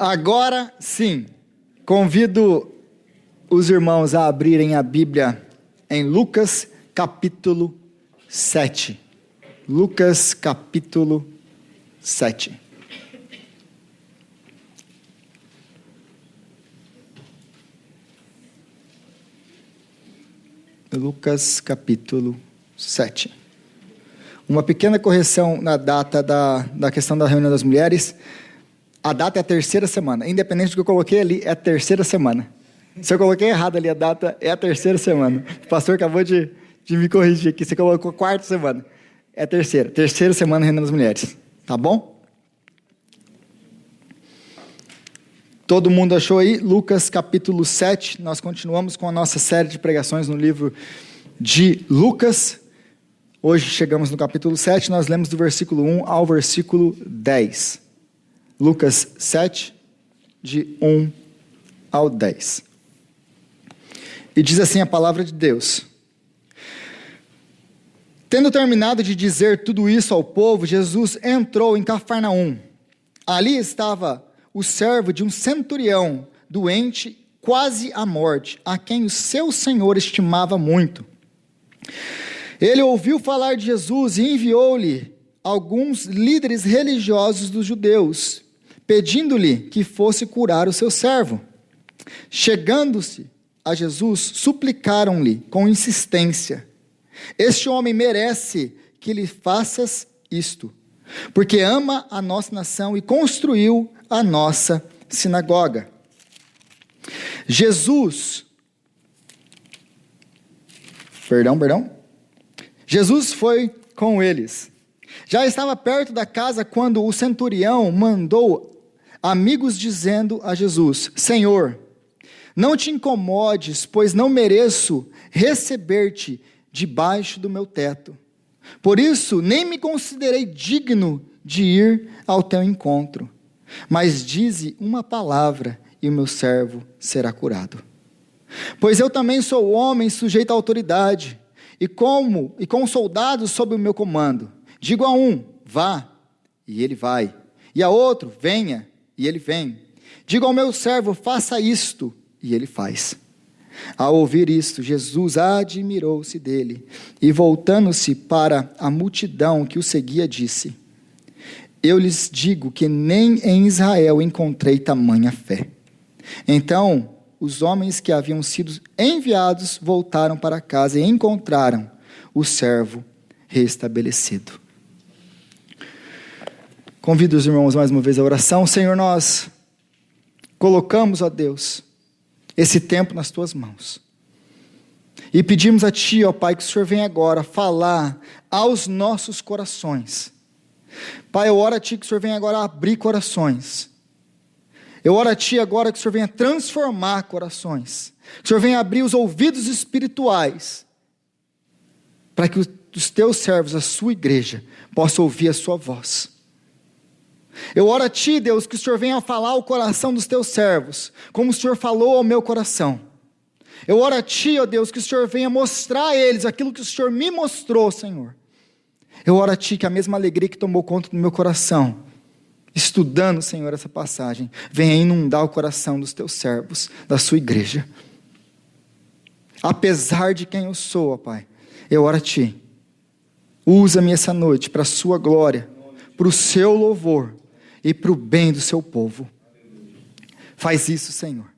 Agora sim, convido os irmãos a abrirem a Bíblia em Lucas capítulo 7. Lucas capítulo 7. Lucas capítulo 7. Uma pequena correção na data da questão da reunião das mulheres. A data é a terceira semana. Independente do que eu coloquei ali, é a terceira semana. Se eu coloquei errado ali a data, é a terceira semana. O pastor acabou de me corrigir aqui. Você colocou quarta semana. É a terceira. Terceira semana da reunião das mulheres. Tá bom? Todo mundo achou aí? Lucas capítulo 7. Nós continuamos com a nossa série de pregações no livro de Lucas. Hoje chegamos no capítulo 7. Nós lemos do versículo 1 ao versículo 10. Lucas 7, de 1 ao 10. E diz assim a palavra de Deus: Tendo terminado de dizer tudo isso ao povo, Jesus entrou em Cafarnaum. Ali estava o servo de um centurião, doente, quase à morte, a quem o seu senhor estimava muito. Ele ouviu falar de Jesus e enviou-lhe alguns líderes religiosos dos judeus, pedindo-lhe que fosse curar o seu servo. Chegando-se a Jesus, suplicaram-lhe com insistência: Este homem merece que lhe faças isto, porque ama a nossa nação e construiu a nossa sinagoga. Jesus foi com eles. Já estava perto da casa quando o centurião mandou amigos dizendo a Jesus: Senhor, não te incomodes, pois não mereço receber-te debaixo do meu teto. Por isso, nem me considerei digno de ir ao teu encontro. Mas dize uma palavra e o meu servo será curado. Pois eu também sou homem sujeito à autoridade, e com soldados sob o meu comando. Digo a um: vá, e ele vai. E a outro: venha, e ele vem. Digo ao meu servo: faça isto, e ele faz. Ao ouvir isto, Jesus admirou-se dele, e voltando-se para a multidão que o seguia, disse: Eu lhes digo que nem em Israel encontrei tamanha fé. Então, os homens que haviam sido enviados voltaram para casa e encontraram o servo restabelecido. Convido os irmãos mais uma vez à oração. Senhor, nós colocamos, ó Deus, esse tempo nas tuas mãos. E pedimos a ti, ó Pai, que o Senhor venha agora falar aos nossos corações. Pai, eu oro a ti que o Senhor venha agora abrir corações. Eu oro a ti agora que o Senhor venha transformar corações. Que o Senhor venha abrir os ouvidos espirituais, para que os teus servos, a sua igreja, possam ouvir a sua voz. Eu oro a ti, Deus, que o Senhor venha falar ao coração dos teus servos, como o Senhor falou ao meu coração. Eu oro a ti, ó Deus, que o Senhor venha mostrar a eles aquilo que o Senhor me mostrou, Senhor. Eu oro a ti que a mesma alegria que tomou conta do meu coração, estudando, Senhor, essa passagem, venha inundar o coração dos teus servos, da sua igreja. Apesar de quem eu sou, ó Pai, eu oro a ti, usa-me essa noite para a sua glória, para o seu louvor e para o bem do seu povo. Faz isso, Senhor.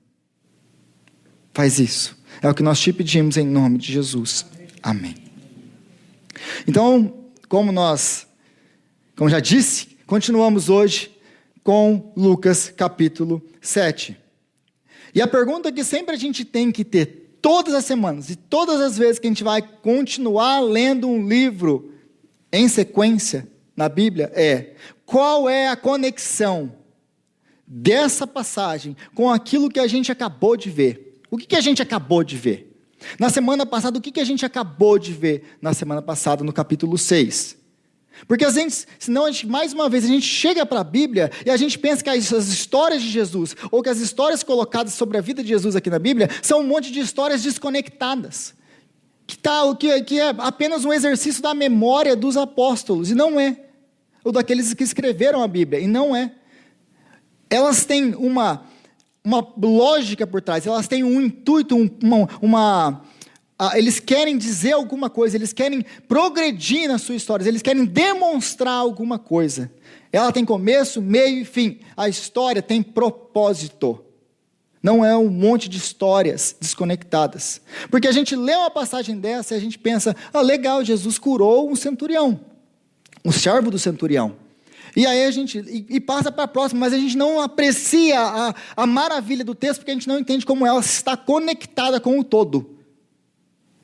Faz isso. É o que nós te pedimos em nome de Jesus. Amém. Então, como já disse, continuamos hoje com Lucas capítulo 7. E a pergunta que sempre a gente tem que ter, todas as semanas e todas as vezes que a gente vai continuar lendo um livro em sequência na Bíblia é: qual é a conexão dessa passagem com aquilo que a gente acabou de ver? O que a gente acabou de ver? Na semana passada, o que a gente acabou de ver na semana passada, no capítulo 6? Porque senão mais uma vez, a gente chega para a Bíblia e a gente pensa que as histórias de Jesus, ou que as histórias colocadas sobre a vida de Jesus aqui na Bíblia, são um monte de histórias desconectadas. Que é apenas um exercício da memória dos apóstolos, e não é. Ou daqueles que escreveram a Bíblia, e não é. elas têm uma lógica por trás, elas têm um intuito, eles querem dizer alguma coisa, eles querem progredir nas suas histórias, eles querem demonstrar alguma coisa. Ela tem começo, meio e fim. A história tem propósito. Não é um monte de histórias desconectadas. Porque a gente lê uma passagem dessa e a gente pensa, legal, Jesus curou um centurião, o servo do centurião. E aí a gente passa para a próxima, mas a gente não aprecia a maravilha do texto, porque a gente não entende como ela está conectada com o todo.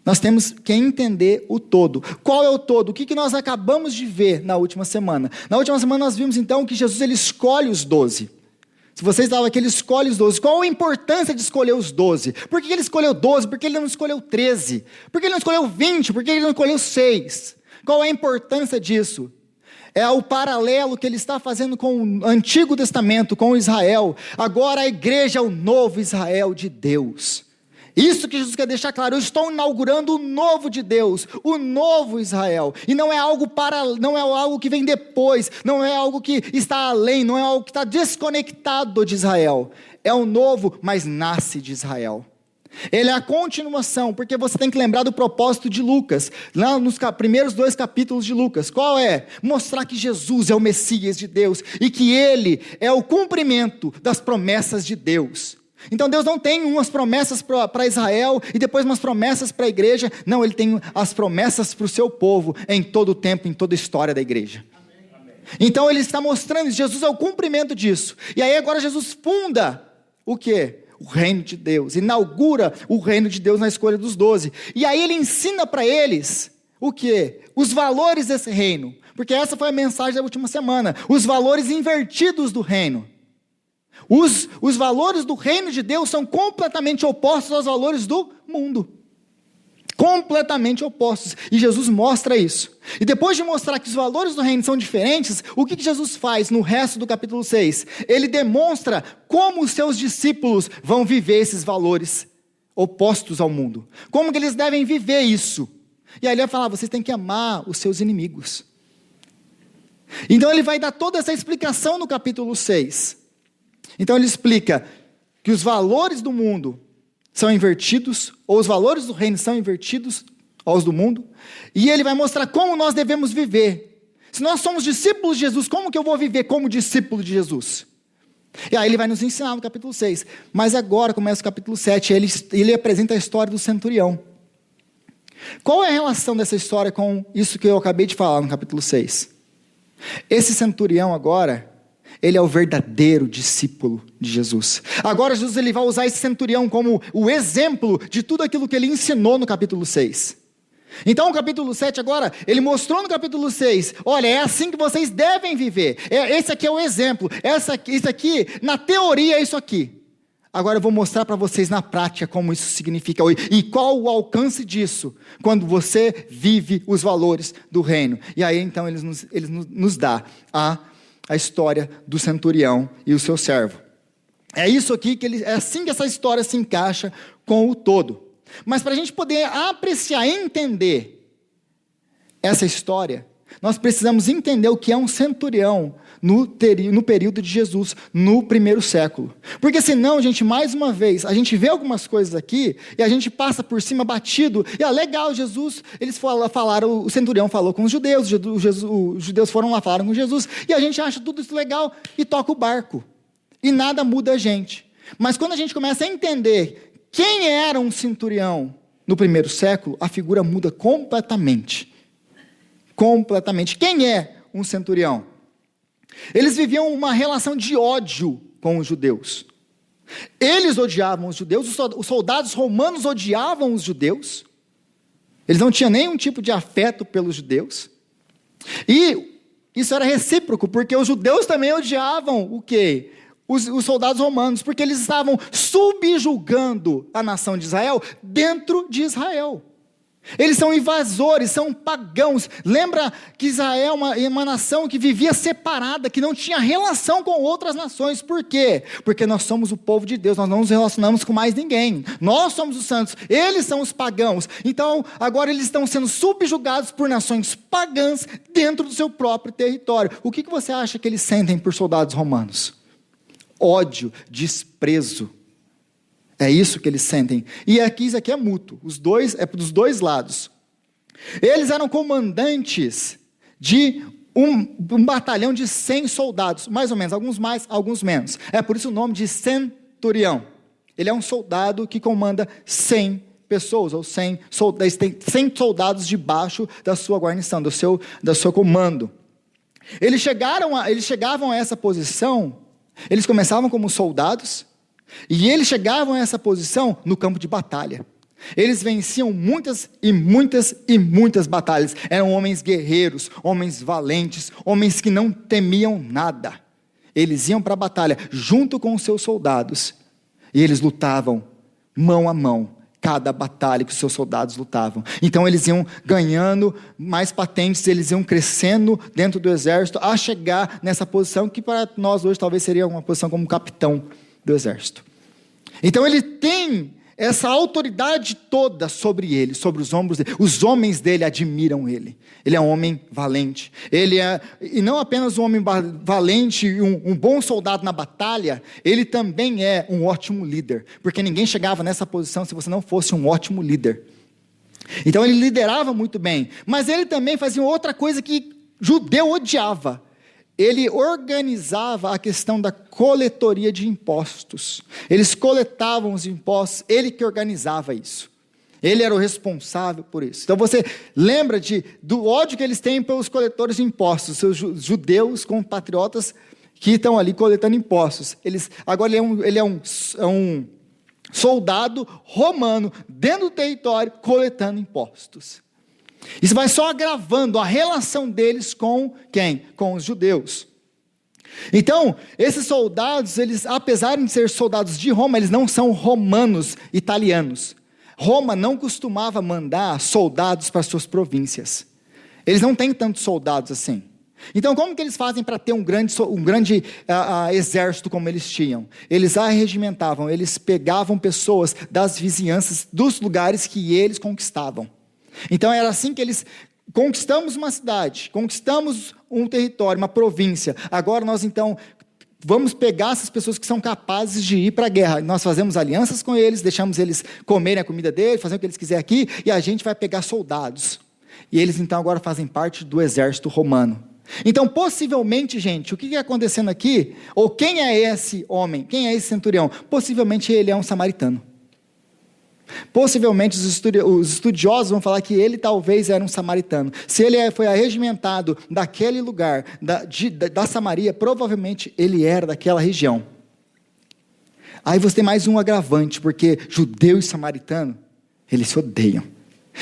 Nós temos que entender o todo. Qual é o todo? O que nós acabamos de ver na última semana? Na última semana nós vimos então que Jesus ele escolhe os 12. Se você estava aqui, ele escolhe os 12. Qual a importância de escolher os 12? Por que ele escolheu 12? Por que ele não escolheu 13? Por que ele não escolheu 20? Por que ele não escolheu 6? Qual é a importância disso? É o paralelo que ele está fazendo com o Antigo Testamento, com Israel. Agora a igreja é o novo Israel de Deus. Isso que Jesus quer deixar claro, eu estou inaugurando o novo de Deus, o novo Israel. E não é algo que vem depois, não é algo que está além, não é algo que está desconectado de Israel. É o novo, mas nasce de Israel. Ele é a continuação, porque você tem que lembrar do propósito de Lucas, lá nos primeiros 2 capítulos de Lucas. Qual é? Mostrar que Jesus é o Messias de Deus, e que Ele é o cumprimento das promessas de Deus. Então Deus não tem umas promessas para Israel, e depois umas promessas para a igreja. Não, Ele tem as promessas para o seu povo, em todo o tempo, em toda a história da igreja. Então Ele está mostrando, Jesus é o cumprimento disso. E aí agora Jesus funda o quê? O reino de Deus, inaugura o reino de Deus na escolha dos 12, e aí ele ensina para eles, o quê? Os valores desse reino, porque essa foi a mensagem da última semana, os valores invertidos do reino. Os valores do reino de Deus são completamente opostos aos valores do mundo, completamente opostos, e Jesus mostra isso. E depois de mostrar que os valores do reino são diferentes, o que Jesus faz no resto do capítulo 6? Ele demonstra como os seus discípulos vão viver esses valores opostos ao mundo, como que eles devem viver isso. E aí ele vai falar, vocês têm que amar os seus inimigos. Então ele vai dar toda essa explicação no capítulo 6. Então ele explica que os valores do mundo são invertidos, ou os valores do reino são invertidos aos do mundo, e ele vai mostrar como nós devemos viver. Se nós somos discípulos de Jesus, como que eu vou viver como discípulo de Jesus? E aí ele vai nos ensinar no capítulo 6, mas agora começa o capítulo 7, ele apresenta a história do centurião. Qual é a relação dessa história com isso que eu acabei de falar no capítulo 6? Esse centurião agora, ele é o verdadeiro discípulo de Jesus. Agora Jesus ele vai usar esse centurião como o exemplo de tudo aquilo que ele ensinou no capítulo 6. Então o capítulo 7 agora, ele mostrou no capítulo 6, olha, é assim que vocês devem viver. Esse aqui é o exemplo. Isso aqui, na teoria é isso aqui. Agora eu vou mostrar para vocês na prática como isso significa e qual o alcance disso quando você vive os valores do reino. E aí então ele nos dá a história do centurião e o seu servo. É isso aqui é assim que essa história se encaixa com o todo. Mas para a gente poder apreciar e entender essa história, nós precisamos entender o que é um centurião no período de Jesus, no primeiro século. Porque senão, gente, mais uma vez, a gente vê algumas coisas aqui, e a gente passa por cima batido, e legal, Jesus, eles falaram, o centurião falou com os judeus, os judeus foram lá, falaram com Jesus, e a gente acha tudo isso legal, e toca o barco, e nada muda a gente. Mas quando a gente começa a entender quem era um centurião no primeiro século, a figura muda completamente. Completamente. Quem é um centurião? Eles viviam uma relação de ódio com os judeus. Eles odiavam os judeus, os soldados romanos odiavam os judeus. Eles não tinham nenhum tipo de afeto pelos judeus. E isso era recíproco, porque os judeus também odiavam o quê? Os soldados romanos, porque eles estavam subjugando a nação de Israel dentro de Israel. Eles são invasores, são pagãos. Lembra que Israel é uma nação que vivia separada, que não tinha relação com outras nações. Por quê? Porque nós somos o povo de Deus, nós não nos relacionamos com mais ninguém. Nós somos os santos, eles são os pagãos. Então, agora eles estão sendo subjugados por nações pagãs dentro do seu próprio território. O que você acha que eles sentem por soldados romanos? ódio, desprezo. É isso que eles sentem. E aqui, isso aqui é mútuo. É dos dois lados. Eles eram comandantes de um batalhão de 100 soldados. Mais ou menos. Alguns mais, alguns menos. É por isso o nome de centurião. Ele é um soldado que comanda 100 pessoas. Ou 100 soldados debaixo da sua guarnição, do seu comando. Eles chegavam a essa posição. Eles começavam como soldados. E eles chegavam a essa posição no campo de batalha. Eles venciam muitas e muitas e muitas batalhas. Eram homens guerreiros, homens valentes, homens que não temiam nada. Eles iam para a batalha junto com os seus soldados. E eles lutavam mão a mão, cada batalha que os seus soldados lutavam. Então eles iam ganhando mais patentes, eles iam crescendo dentro do exército, a chegar nessa posição que para nós hoje talvez seria uma posição como capitão do exército. Então ele tem essa autoridade toda sobre ele, sobre os ombros dele. Os homens dele admiram ele. Ele é um homem valente. E não apenas um homem valente e um bom soldado na batalha, ele também é um ótimo líder. Porque ninguém chegava nessa posição se você não fosse um ótimo líder. Então ele liderava muito bem. Mas ele também fazia outra coisa que judeu odiava. Ele organizava a questão da coletoria de impostos. Eles coletavam os impostos, ele que organizava isso. Ele era o responsável por isso. Então você lembra do ódio que eles têm pelos coletores de impostos, seus judeus compatriotas que estão ali coletando impostos. Agora ele é um soldado romano dentro do território coletando impostos. Isso vai só agravando a relação deles com quem? Com os judeus. Então, esses soldados, apesar de ser soldados de Roma, eles não são romanos italianos. Roma não costumava mandar soldados para suas províncias. Eles não têm tantos soldados assim. Então, como que eles fazem para ter um grande exército como eles tinham? Eles arregimentavam, eles pegavam pessoas das vizinhanças, dos lugares que eles conquistavam. Então era assim que eles conquistamos uma cidade, conquistamos um território, uma província. Agora nós então vamos pegar essas pessoas que são capazes de ir para a guerra. Nós fazemos alianças com eles, deixamos eles comerem a comida deles, fazendo o que eles quiserem aqui, e a gente vai pegar soldados. E eles então agora fazem parte do exército romano. Então possivelmente, gente, o que está acontecendo aqui? Ou quem é esse homem? Quem é esse centurião? Possivelmente ele é um samaritano. Possivelmente os estudiosos vão falar que ele talvez era um samaritano. Se ele foi arregimentado daquele lugar, da Samaria, provavelmente ele era daquela região. Aí você tem mais um agravante, porque judeu e samaritano, eles se odeiam.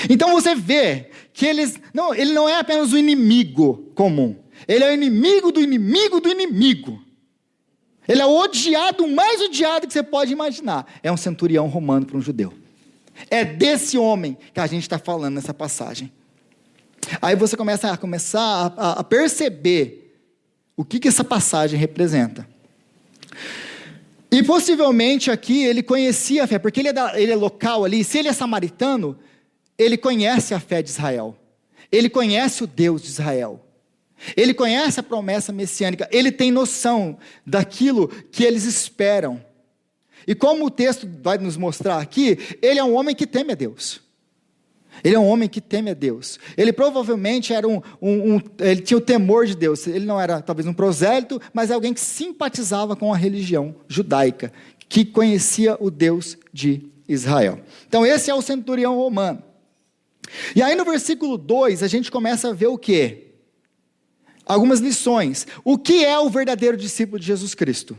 Então você vê que ele não é apenas o inimigo comum, ele é o inimigo do inimigo do inimigo. Ele é o odiado, o mais odiado que você pode imaginar. É um centurião romano para um judeu. É desse homem que a gente está falando nessa passagem. Aí você começa a perceber o que essa passagem representa. E possivelmente aqui ele conhecia a fé, porque ele é local ali. Se ele é samaritano, ele conhece a fé de Israel. Ele conhece o Deus de Israel. Ele conhece a promessa messiânica. Ele tem noção daquilo que eles esperam. E como o texto vai nos mostrar aqui, ele é um homem que teme a Deus. Ele é um homem que teme a Deus. Ele provavelmente era ele tinha o temor de Deus. Ele não era talvez um prosélito, mas alguém que simpatizava com a religião judaica, que conhecia o Deus de Israel. Então esse é o centurião romano. E aí no versículo 2 a gente começa a ver o quê? Algumas lições. O que é o verdadeiro discípulo de Jesus Cristo?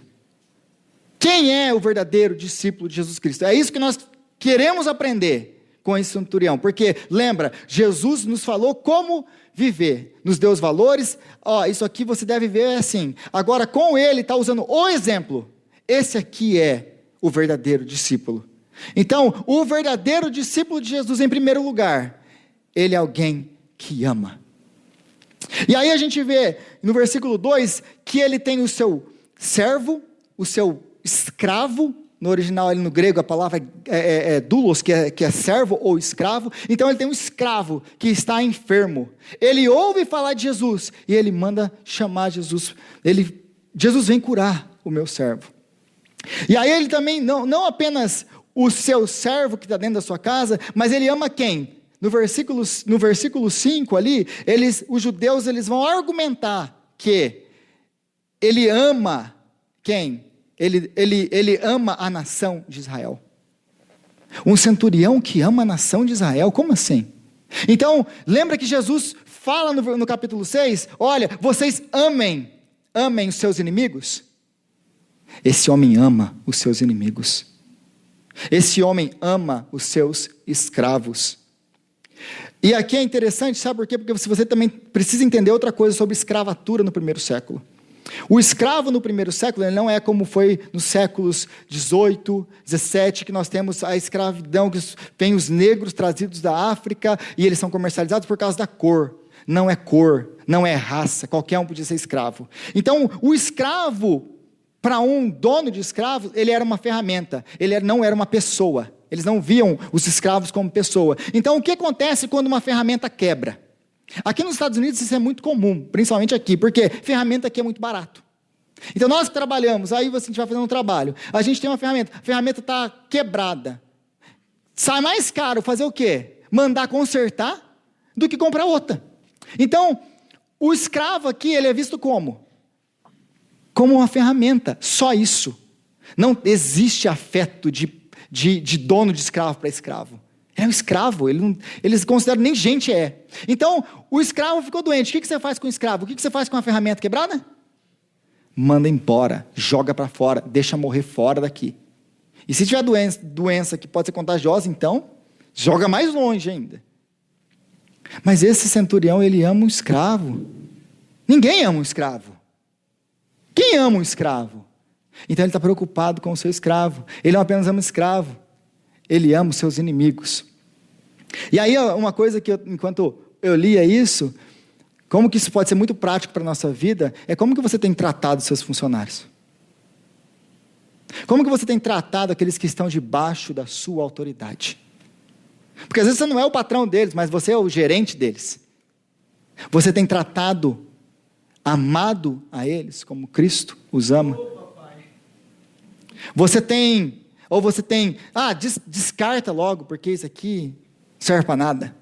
Quem é o verdadeiro discípulo de Jesus Cristo? É isso que nós queremos aprender com esse centurião. Porque, lembra, Jesus nos falou como viver. Nos deu os valores. Isso aqui você deve ver assim. Agora, com ele, está usando o exemplo. Esse aqui é o verdadeiro discípulo. Então, o verdadeiro discípulo de Jesus, em primeiro lugar, ele é alguém que ama. E aí a gente vê, no versículo 2, que ele tem o seu servo, o seu escravo. No original, ali no grego, a palavra é doulos, que é servo ou escravo. Então ele tem um escravo que está enfermo. Ele ouve falar de Jesus e ele manda chamar Jesus. Jesus vem curar o meu servo. E aí ele também, não apenas o seu servo que está dentro da sua casa, mas ele ama quem? No versículo 5 ali, os judeus eles vão argumentar que ele ama quem? Ele ama a nação de Israel. Um centurião que ama a nação de Israel, como assim? Então, lembra que Jesus fala no capítulo 6, olha, vocês amem os seus inimigos? Esse homem ama os seus inimigos. Esse homem ama os seus escravos. E aqui é interessante, sabe por quê? Porque você também precisa entender outra coisa sobre escravatura no primeiro século. O escravo no primeiro século, ele não é como foi nos séculos 18, 17, que nós temos a escravidão, que vem os negros trazidos da África, e eles são comercializados por causa da cor. Não é cor, não é raça, qualquer um podia ser escravo. Então, o escravo, para um dono de escravos, ele era uma ferramenta, não era uma pessoa. Eles não viam os escravos como pessoa. Então, o que acontece quando uma ferramenta quebra? Aqui nos Estados Unidos isso é muito comum, principalmente aqui, porque ferramenta aqui é muito barato. Então nós que trabalhamos, aí a gente vai fazendo um trabalho, a gente tem uma ferramenta, a ferramenta está quebrada. Sai mais caro fazer o quê? Mandar consertar do que comprar outra. Então, o escravo aqui, ele é visto como? Como uma ferramenta, só isso. Não existe afeto de dono de escravo para escravo. É um escravo, eles consideram nem gente é. Então, o escravo ficou doente. O que você faz com o escravo? O que você faz com a ferramenta quebrada? Manda embora, joga para fora, deixa morrer fora daqui. E se tiver doença que pode ser contagiosa, então, joga mais longe ainda. Mas esse centurião, ele ama um escravo. Ninguém ama um escravo. Quem ama um escravo? Então ele está preocupado com o seu escravo. Ele não apenas ama o escravo, ele ama os seus inimigos. E aí uma coisa que enquanto eu lia isso, como que isso pode ser muito prático para a nossa vida, é como que você tem tratado os seus funcionários. Como que você tem tratado aqueles que estão debaixo da sua autoridade. Porque às vezes você não é o patrão deles, mas você é o gerente deles. Você tem tratado, amado a eles como Cristo os ama. Você tem, descarta logo, porque isso aqui serve para nada.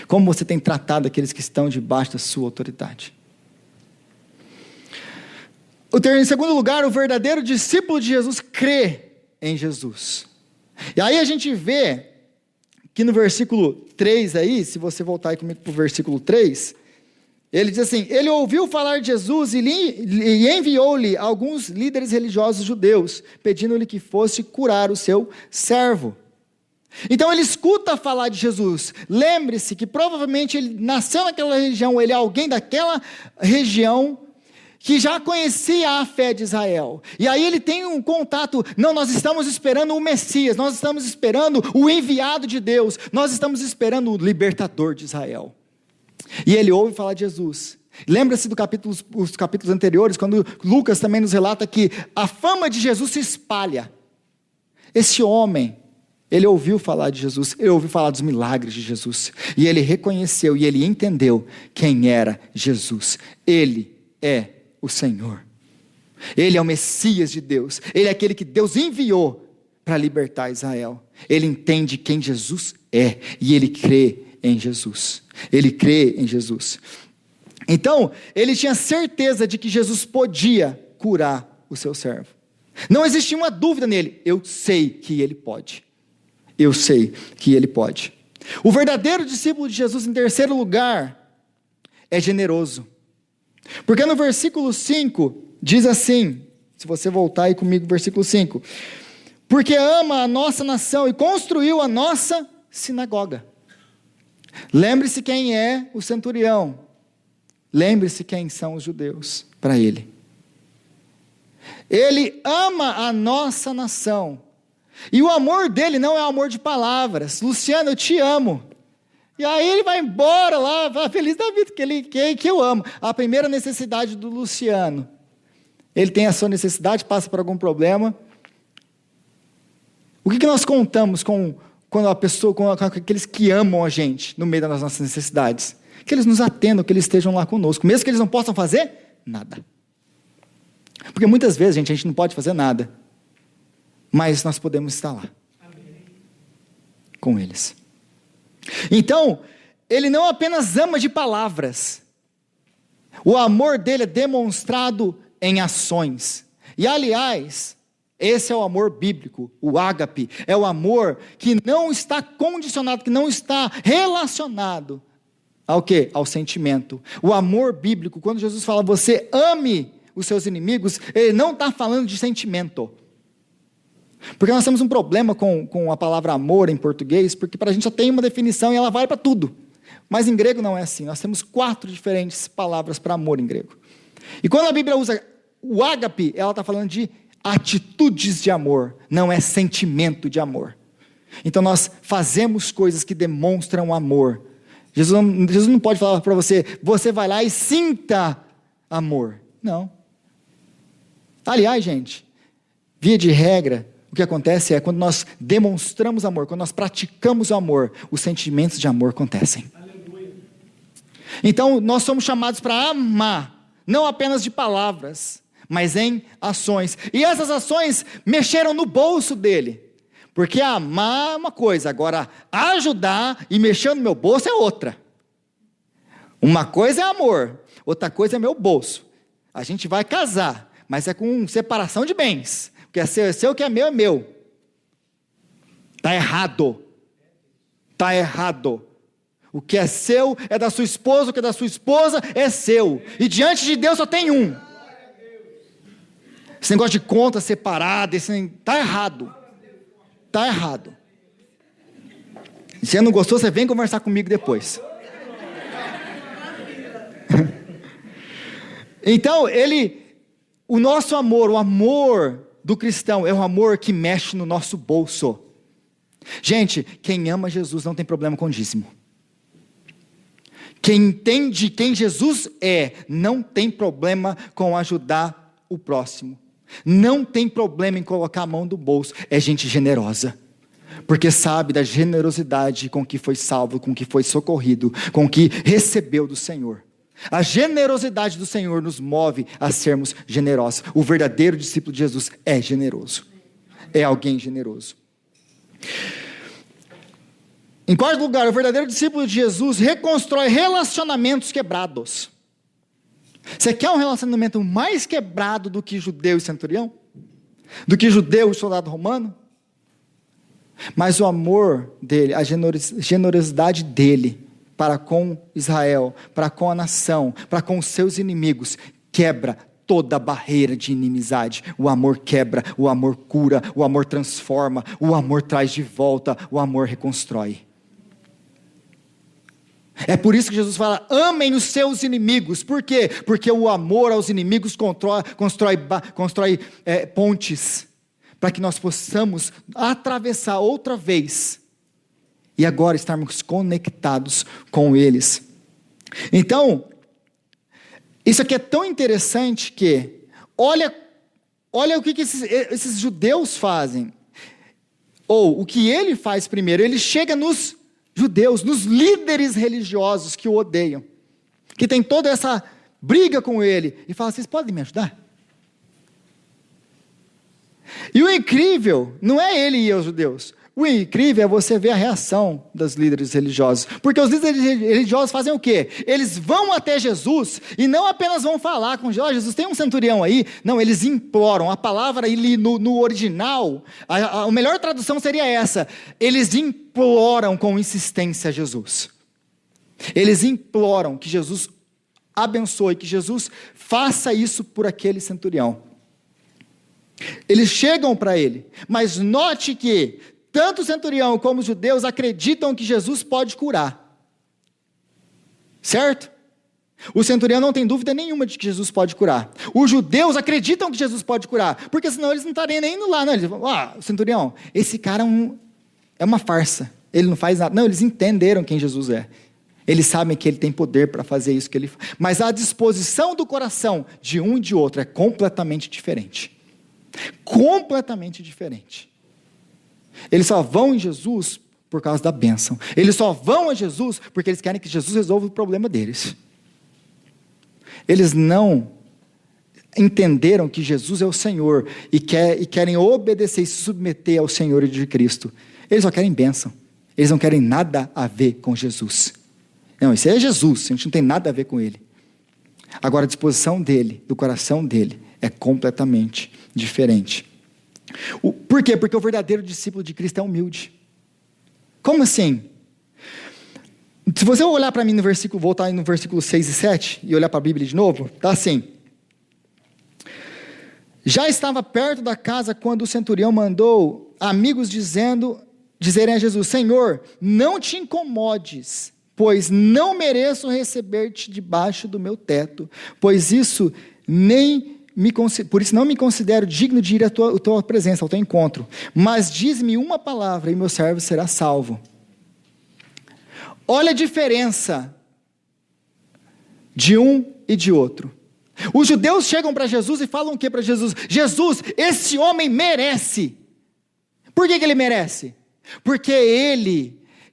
Como você tem tratado aqueles que estão debaixo da sua autoridade. Em segundo lugar, o verdadeiro discípulo de Jesus crê em Jesus. E aí a gente vê que no versículo 3 aí, se você voltar aí comigo para o versículo 3, ele diz assim, ele ouviu falar de Jesus e enviou-lhe alguns líderes religiosos judeus, pedindo-lhe que fosse curar o seu servo. Então ele escuta falar de Jesus. Lembre-se que provavelmente ele nasceu naquela região, ele é alguém daquela região que já conhecia a fé de Israel. E aí ele tem um contato, nós estamos esperando o Messias, nós estamos esperando o enviado de Deus, nós estamos esperando o libertador de Israel. E ele ouve falar de Jesus. Lembra-se dos capítulos anteriores, quando Lucas também nos relata que a fama de Jesus se espalha. Esse homem, ele ouviu falar de Jesus, ele ouviu falar dos milagres de Jesus, e ele reconheceu e ele entendeu quem era Jesus. Ele é o Senhor. Ele é o Messias de Deus. Ele é aquele que Deus enviou para libertar Israel. Ele entende quem Jesus é e ele crê em Jesus. Ele crê em Jesus. Então, ele tinha certeza de que Jesus podia curar o seu servo. Não existia uma dúvida nele. Eu sei que ele pode. Eu sei que ele pode. O verdadeiro discípulo de Jesus, em terceiro lugar, é generoso. Porque no versículo 5, diz assim, se você voltar aí comigo, versículo 5, porque ama a nossa nação e construiu a nossa sinagoga. Lembre-se quem é o centurião. Lembre-se quem são os judeus para ele. Ele ama a nossa nação. E o amor dele não é amor de palavras. Luciano, eu te amo. E aí ele vai embora lá, feliz da vida, que eu amo. A primeira necessidade do Luciano. Ele tem a sua necessidade, passa por algum problema. O que nós contamos com aqueles que amam a gente no meio das nossas necessidades? Que eles nos atendam, que eles estejam lá conosco, mesmo que eles não possam fazer nada. Porque muitas vezes, gente, a gente não pode fazer nada. mas nós podemos estar lá com eles. Então, ele não apenas ama de palavras, o amor dele é demonstrado em ações. E aliás, esse é o amor bíblico, o ágape, é o amor que não está condicionado, que não está relacionado ao quê? Ao sentimento. O amor bíblico, quando Jesus fala, você ame os seus inimigos, ele não está falando de sentimento. Porque nós temos um problema com a palavra amor em português, porque para a gente só tem uma definição e ela vale para tudo. Mas em grego não é assim, nós temos 4 diferentes palavras para amor em grego. E quando a Bíblia usa o ágape, ela está falando de atitudes de amor, não é sentimento de amor. Então nós fazemos coisas que demonstram amor. Jesus não pode falar para você, você vai lá e sinta amor. Não. Aliás, gente, via de regra, o que acontece é quando nós demonstramos amor, quando nós praticamos o amor, os sentimentos de amor acontecem. Aleluia. Então nós somos chamados para amar, não apenas de palavras, mas em ações. E essas ações mexeram no bolso dele. Porque amar é uma coisa, agora ajudar e mexer no meu bolso é outra. Uma coisa é amor, outra coisa é meu bolso. A gente vai casar, mas é com separação de bens. Porque é seu, o que é meu. Está errado. Está errado. O que é seu é da sua esposa, o que é da sua esposa é seu. E diante de Deus só tem um. Esse negócio de conta separada, está errado. Está errado. Se você não gostou, você vem conversar comigo depois. Então, o nosso amor, o amor do cristão é um amor que mexe no nosso bolso. Gente, quem ama Jesus não tem problema com dízimo. Quem entende quem Jesus é, não tem problema com ajudar o próximo. Não tem problema em colocar a mão no bolso. É gente generosa. Porque sabe da generosidade com que foi salvo, com que foi socorrido, com que recebeu do Senhor. A generosidade do Senhor nos move a sermos generosos. O verdadeiro discípulo de Jesus é generoso. É alguém generoso. Em quarto lugar, o verdadeiro discípulo de Jesus reconstrói relacionamentos quebrados. Você quer um relacionamento mais quebrado do que judeu e centurião? Do que judeu e soldado romano? Mas o amor dele, a generosidade dele para com Israel, para com a nação, para com os seus inimigos, quebra toda a barreira de inimizade. O amor quebra, o amor cura, o amor transforma, o amor traz de volta, o amor reconstrói. É por isso que Jesus fala, amem os seus inimigos. Por quê? Porque o amor aos inimigos constrói pontes, para que nós possamos atravessar outra vez, e agora estarmos conectados com eles. Então, isso aqui é tão interessante que, olha o que esses judeus fazem, ou o que ele faz primeiro. Ele chega nos judeus, nos líderes religiosos que o odeiam, que tem toda essa briga com ele, e fala, vocês podem me ajudar? E o incrível não é ele ir aos judeus, o incrível é você ver a reação dos líderes religiosos, porque os líderes religiosos fazem o quê? Eles vão até Jesus, e não apenas vão falar com Jesus, Jesus tem um centurião aí, não, eles imploram. A palavra ali no original, a melhor tradução seria essa, eles imploram com insistência a Jesus, eles imploram que Jesus abençoe, que Jesus faça isso por aquele centurião. Eles chegam para ele, mas note que tanto o centurião como os judeus acreditam que Jesus pode curar, certo? O centurião não tem dúvida nenhuma de que Jesus pode curar. Os judeus acreditam que Jesus pode curar, porque senão eles não estariam nem indo lá, não. Eles falam, o centurião, esse cara é uma farsa, ele não faz nada. Não, eles entenderam quem Jesus é. Eles sabem que ele tem poder para fazer isso que ele faz. Mas a disposição do coração de um e de outro é completamente diferente. Completamente diferente. Eles só vão em Jesus por causa da bênção. Eles só vão a Jesus porque eles querem que Jesus resolva o problema deles. Eles não entenderam que Jesus é o Senhor e querem obedecer e se submeter ao Senhor de Cristo, eles só querem bênção. Eles não querem nada a ver com Jesus. Não, esse é Jesus, a gente não tem nada a ver com ele. Agora, a disposição dele, do coração dele, é completamente diferente. Por quê? Porque o verdadeiro discípulo de Cristo é humilde. Como assim? Se você olhar para mim no versículo, voltar aí no versículo 6 e 7, e olhar para a Bíblia de novo, está assim. Já estava perto da casa quando o centurião mandou amigos dizerem a Jesus: Senhor, não te incomodes, pois não mereço receber-te debaixo do meu teto, por isso não me considero digno de ir à tua presença, ao teu encontro, mas diz-me uma palavra e meu servo será salvo. Olha a diferença de um e de outro. Os judeus chegam para Jesus e falam o que para Jesus? Jesus, esse homem merece. Por que ele merece? Porque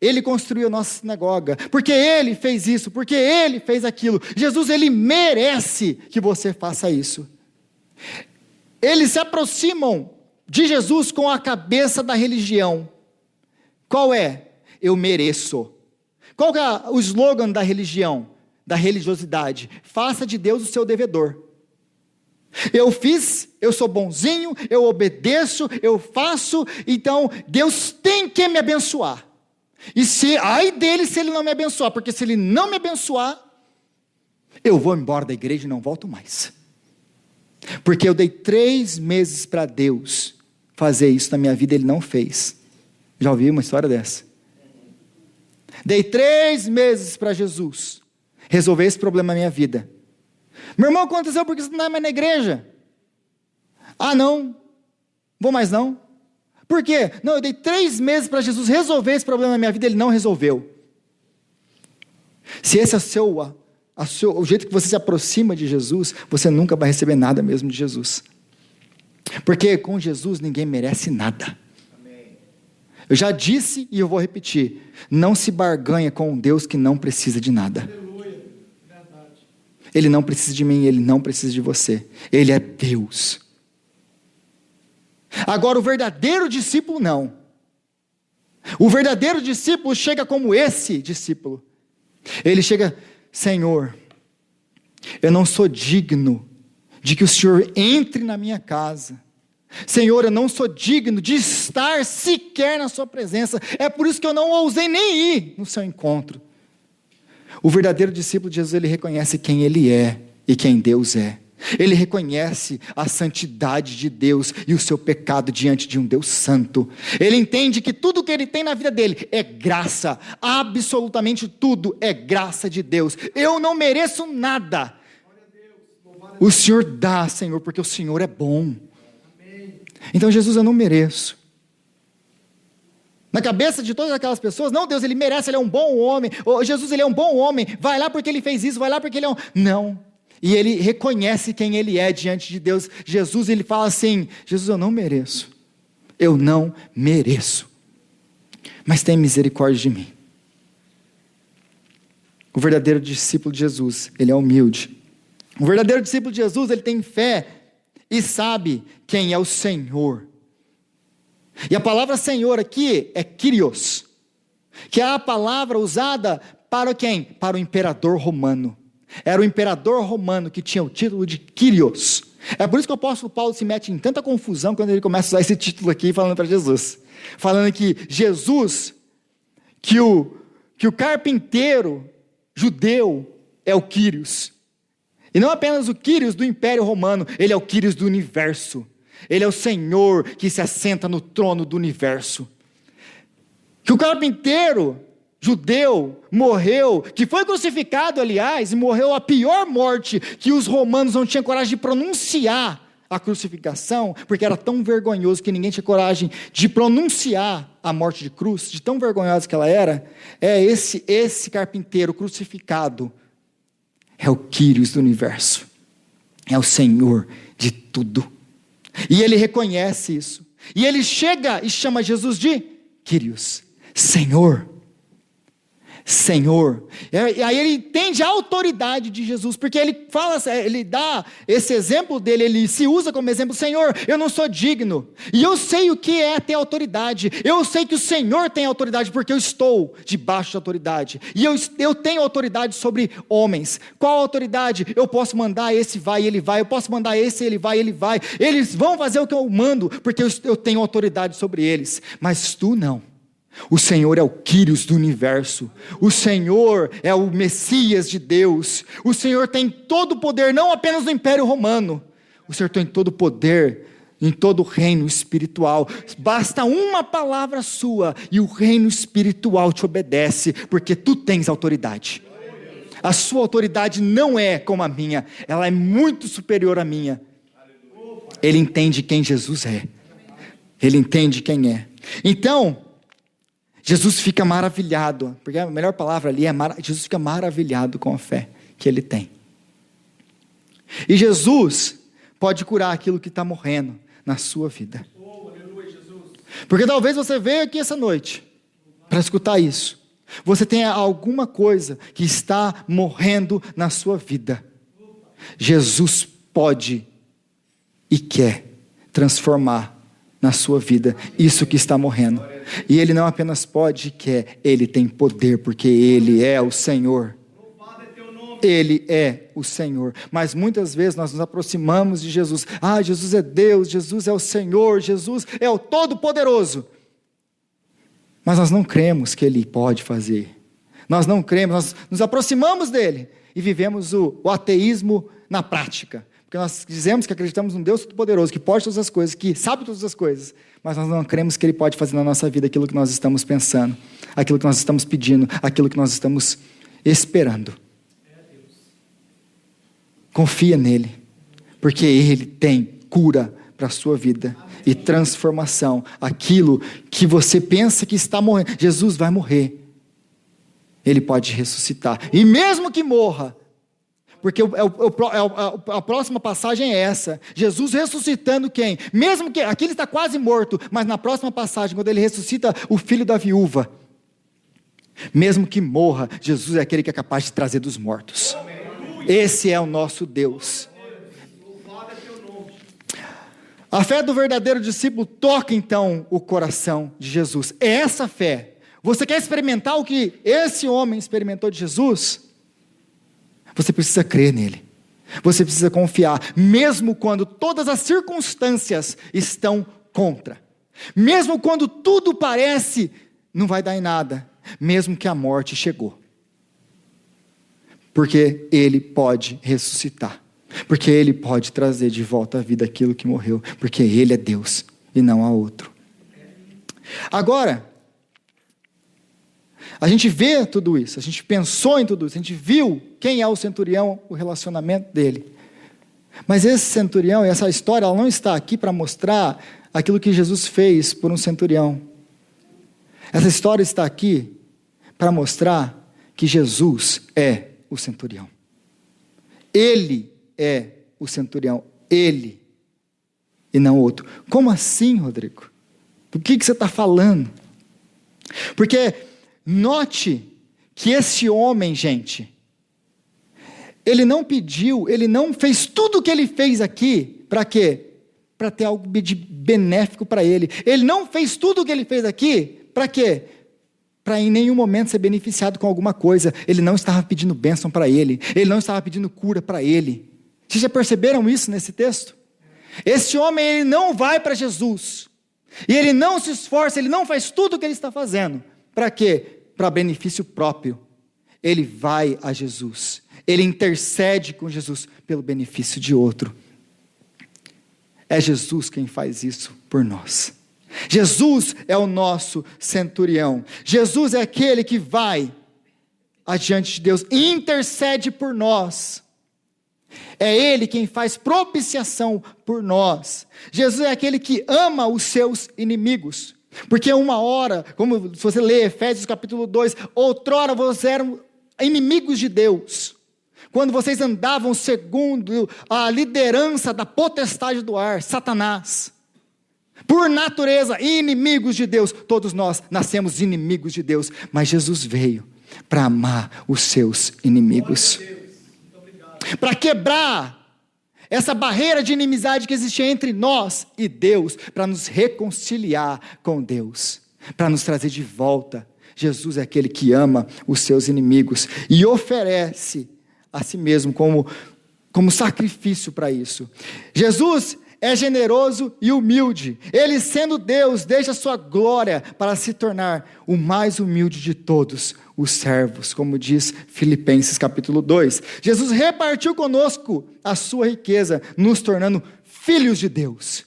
ele construiu a nossa sinagoga, porque ele fez isso, porque ele fez aquilo. Jesus, ele merece que você faça isso. Eles se aproximam de Jesus com a cabeça da religião. Qual é? Eu mereço. Qual que é o slogan da religião, da religiosidade? Faça de Deus o seu devedor. Eu fiz, eu sou bonzinho, eu obedeço, eu faço, então Deus tem que me abençoar. E ai dele se ele não me abençoar, porque se ele não me abençoar, eu vou embora da igreja e não volto mais. Porque eu dei 3 meses para Deus fazer isso na minha vida, ele não fez. Já ouviu uma história dessa? Dei 3 meses para Jesus resolver esse problema na minha vida. Meu irmão, aconteceu porque você não é mais na igreja. Ah, não, vou mais não. Por quê? Não, eu dei 3 meses para Jesus resolver esse problema na minha vida, ele não resolveu. Se esse é o jeito que você se aproxima de Jesus, você nunca vai receber nada mesmo de Jesus. Porque com Jesus ninguém merece nada. Eu já disse e eu vou repetir: não se barganha com um Deus que não precisa de nada. Aleluia. Verdade. Ele não precisa de mim, ele não precisa de você. Ele é Deus. Agora, o verdadeiro discípulo não. O verdadeiro discípulo chega como esse discípulo. Ele chega: Senhor, eu não sou digno de que o Senhor entre na minha casa. Senhor, eu não sou digno de estar sequer na sua presença. É por isso que eu não ousei nem ir no seu encontro. O verdadeiro discípulo de Jesus, ele reconhece quem ele é e quem Deus é. Ele reconhece a santidade de Deus e o seu pecado diante de um Deus santo. Ele entende que tudo que ele tem na vida dele é graça. Absolutamente tudo é graça de Deus. Eu não mereço nada. O Senhor dá, Senhor, porque o Senhor é bom. Então, Jesus, eu não mereço. Na cabeça de todas aquelas pessoas, não, Deus, ele merece, ele é um bom homem. Ou, Jesus, ele é um bom homem. Vai lá porque ele fez isso, vai lá porque ele é um... Não. E ele reconhece quem ele é diante de Deus. Jesus, ele fala assim: Jesus, eu não mereço. Eu não mereço. Mas tem misericórdia de mim. O verdadeiro discípulo de Jesus, ele é humilde. O verdadeiro discípulo de Jesus, ele tem fé e sabe quem é o Senhor. E a palavra Senhor aqui é Kyrios, que é a palavra usada para quem? Para o imperador romano. Era o imperador romano que tinha o título de Kyrios. É por isso que o apóstolo Paulo se mete em tanta confusão quando ele começa a usar esse título aqui, falando para Jesus. Falando que Jesus, que o carpinteiro judeu é o Kyrios. E não apenas o Kyrios do Império Romano, ele é o Kyrios do universo. Ele é o Senhor que se assenta no trono do universo. Que o carpinteiro judeu morreu, que foi crucificado, aliás, e morreu a pior morte, que os romanos não tinham coragem de pronunciar a crucificação, porque era tão vergonhoso que ninguém tinha coragem de pronunciar a morte de cruz, de tão vergonhosa que ela era. É esse carpinteiro crucificado, é o Kyrios do universo, é o Senhor de tudo, e ele reconhece isso, e ele chega e chama Jesus de Kyrios, Senhor. Senhor. E aí ele entende a autoridade de Jesus, porque ele fala, ele dá esse exemplo dele, ele se usa como exemplo: Senhor, eu não sou digno, e eu sei o que é ter autoridade, eu sei que o Senhor tem autoridade, porque eu estou debaixo de autoridade, e eu tenho autoridade sobre homens. Qual autoridade? Eu posso mandar esse vai e ele vai, eu posso mandar esse ele vai e ele vai, eles vão fazer o que eu mando, porque eu tenho autoridade sobre eles, mas tu não. O Senhor é o Quírios do universo, o Senhor é o Messias de Deus, o Senhor tem todo o poder, não apenas no Império Romano, o Senhor tem todo o poder em todo o reino espiritual. Basta uma palavra sua e o reino espiritual te obedece, porque tu tens autoridade. A sua autoridade não é como a minha, ela é muito superior à minha. Ele entende quem Jesus é, ele entende quem é. Então Jesus fica maravilhado, porque a melhor palavra ali é Jesus fica maravilhado com a fé que ele tem. E Jesus pode curar aquilo que está morrendo na sua vida. Porque talvez você veio aqui essa noite para escutar isso. Você tenha alguma coisa que está morrendo na sua vida. Jesus pode e quer transformar na sua vida isso que está morrendo. E ele não apenas pode e quer, ele tem poder, porque ele é o Senhor. Ele é o Senhor. Mas muitas vezes nós nos aproximamos de Jesus. Jesus é Deus, Jesus é o Senhor, Jesus é o Todo-Poderoso. Mas nós não cremos que ele pode fazer. Nós não cremos, nós nos aproximamos dele e vivemos o ateísmo na prática. Porque nós dizemos que acreditamos num Deus Todo-Poderoso, que pode todas as coisas, que sabe todas as coisas, mas nós não cremos que ele pode fazer na nossa vida aquilo que nós estamos pensando, aquilo que nós estamos pedindo, aquilo que nós estamos esperando. Confia nele, porque ele tem cura para a sua vida e transformação. Aquilo que você pensa que está morrendo, Jesus vai morrer, ele pode ressuscitar, e mesmo que morra, porque a próxima passagem é essa, Jesus ressuscitando quem? Mesmo que, aqui ele está quase morto, mas na próxima passagem, quando ele ressuscita o filho da viúva, mesmo que morra, Jesus é aquele que é capaz de trazer dos mortos. Esse é o nosso Deus. A fé do verdadeiro discípulo toca então o coração de Jesus. É essa fé. Você quer experimentar o que esse homem experimentou de Jesus? Você precisa crer nele, você precisa confiar, mesmo quando todas as circunstâncias estão contra, mesmo quando tudo parece não vai dar em nada, mesmo que a morte chegou, porque ele pode ressuscitar, porque ele pode trazer de volta à vida aquilo que morreu, porque ele é Deus e não há outro. Agora, a gente vê tudo isso, a gente pensou em tudo isso, a gente viu quem é o centurião, o relacionamento dele. Mas esse centurião, essa história, ela não está aqui para mostrar aquilo que Jesus fez por um centurião. Essa história está aqui para mostrar que Jesus é o centurião. Ele é o centurião, ele e não outro. Como assim, Rodrigo? Do que você está falando? Porque note que esse homem, gente, ele não pediu, ele não fez tudo o que ele fez aqui, para quê? Para ter algo de benéfico para ele. Ele não fez tudo o que ele fez aqui, para quê? Para em nenhum momento ser beneficiado com alguma coisa. Ele não estava pedindo bênção para ele, ele não estava pedindo cura para ele. Vocês já perceberam isso nesse texto? Esse homem, ele não vai para Jesus, e ele não se esforça, ele não faz tudo o que ele está fazendo. Para quê? Para benefício próprio. Ele vai a Jesus, ele intercede com Jesus pelo benefício de outro. É Jesus quem faz isso por nós. Jesus é o nosso centurião. Jesus é aquele que vai adiante de Deus e intercede por nós. É ele quem faz propiciação por nós. Jesus é aquele que ama os seus inimigos. Porque uma hora, como se você lê Efésios capítulo 2, outrora vocês eram inimigos de Deus, quando vocês andavam segundo a liderança da potestade do ar, Satanás, por natureza inimigos de Deus. Todos nós nascemos inimigos de Deus, mas Jesus veio para amar os seus inimigos. Para quebrar essa barreira de inimizade que existe entre nós e Deus, para nos reconciliar com Deus, para nos trazer de volta. Jesus é aquele que ama os seus inimigos e oferece a si mesmo como sacrifício para isso. Jesus é generoso e humilde. Ele, sendo Deus, deixa a sua glória para se tornar o mais humilde de todos os servos, como diz Filipenses capítulo 2. Jesus repartiu conosco a sua riqueza, nos tornando filhos de Deus.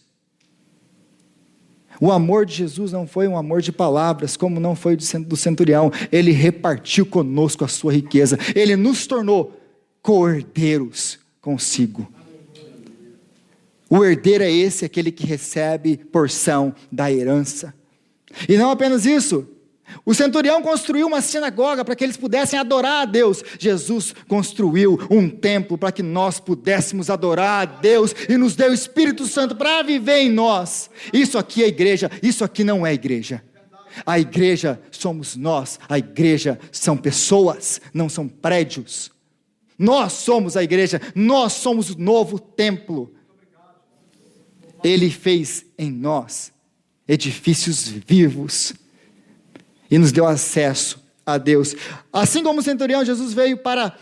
O amor de Jesus não foi um amor de palavras, como não foi do centurião. Ele repartiu conosco a sua riqueza. Ele nos tornou co-herdeiros consigo. O herdeiro é esse, aquele que recebe porção da herança. E não apenas isso, o centurião construiu uma sinagoga para que eles pudessem adorar a Deus. Jesus construiu um templo para que nós pudéssemos adorar a Deus e nos deu o Espírito Santo para viver em nós. Isso aqui é igreja, isso aqui não é igreja. A igreja somos nós, a igreja são pessoas, não são prédios. Nós somos a igreja, nós somos o novo templo. Ele fez em nós edifícios vivos e nos deu acesso a Deus. Assim como o centurião, Jesus veio para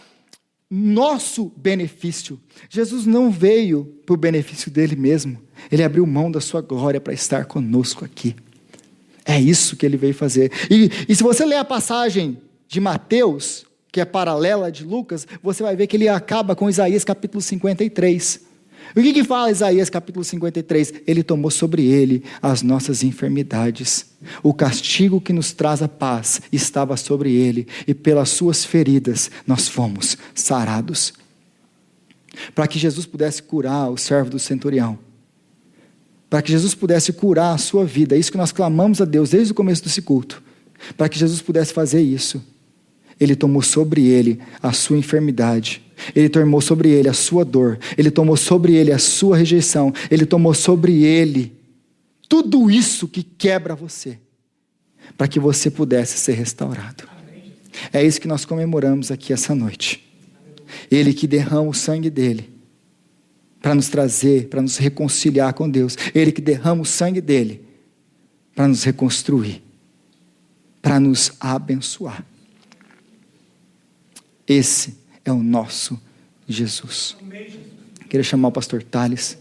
nosso benefício. Jesus não veio para o benefício dele mesmo. Ele abriu mão da sua glória para estar conosco aqui. É isso que ele veio fazer. E se você ler a passagem de Mateus, que é paralela de Lucas, você vai ver que ele acaba com Isaías capítulo 53. O que fala Isaías capítulo 53? Ele tomou sobre ele as nossas enfermidades. O castigo que nos traz a paz estava sobre ele, e pelas suas feridas nós fomos sarados. Para que Jesus pudesse curar o servo do centurião, para que Jesus pudesse curar a sua vida, é isso que nós clamamos a Deus desde o começo desse culto. Para que Jesus pudesse fazer isso, ele tomou sobre ele a sua enfermidade, ele tomou sobre ele a sua dor, ele tomou sobre ele a sua rejeição, ele tomou sobre ele tudo isso que quebra você, para que você pudesse ser restaurado. É isso que nós comemoramos aqui essa noite. Ele que derrama o sangue dele para nos trazer, para nos reconciliar com Deus. Ele que derrama o sangue dele para nos reconstruir, para nos abençoar. Esse é o nosso Jesus. Queria chamar o pastor Thales.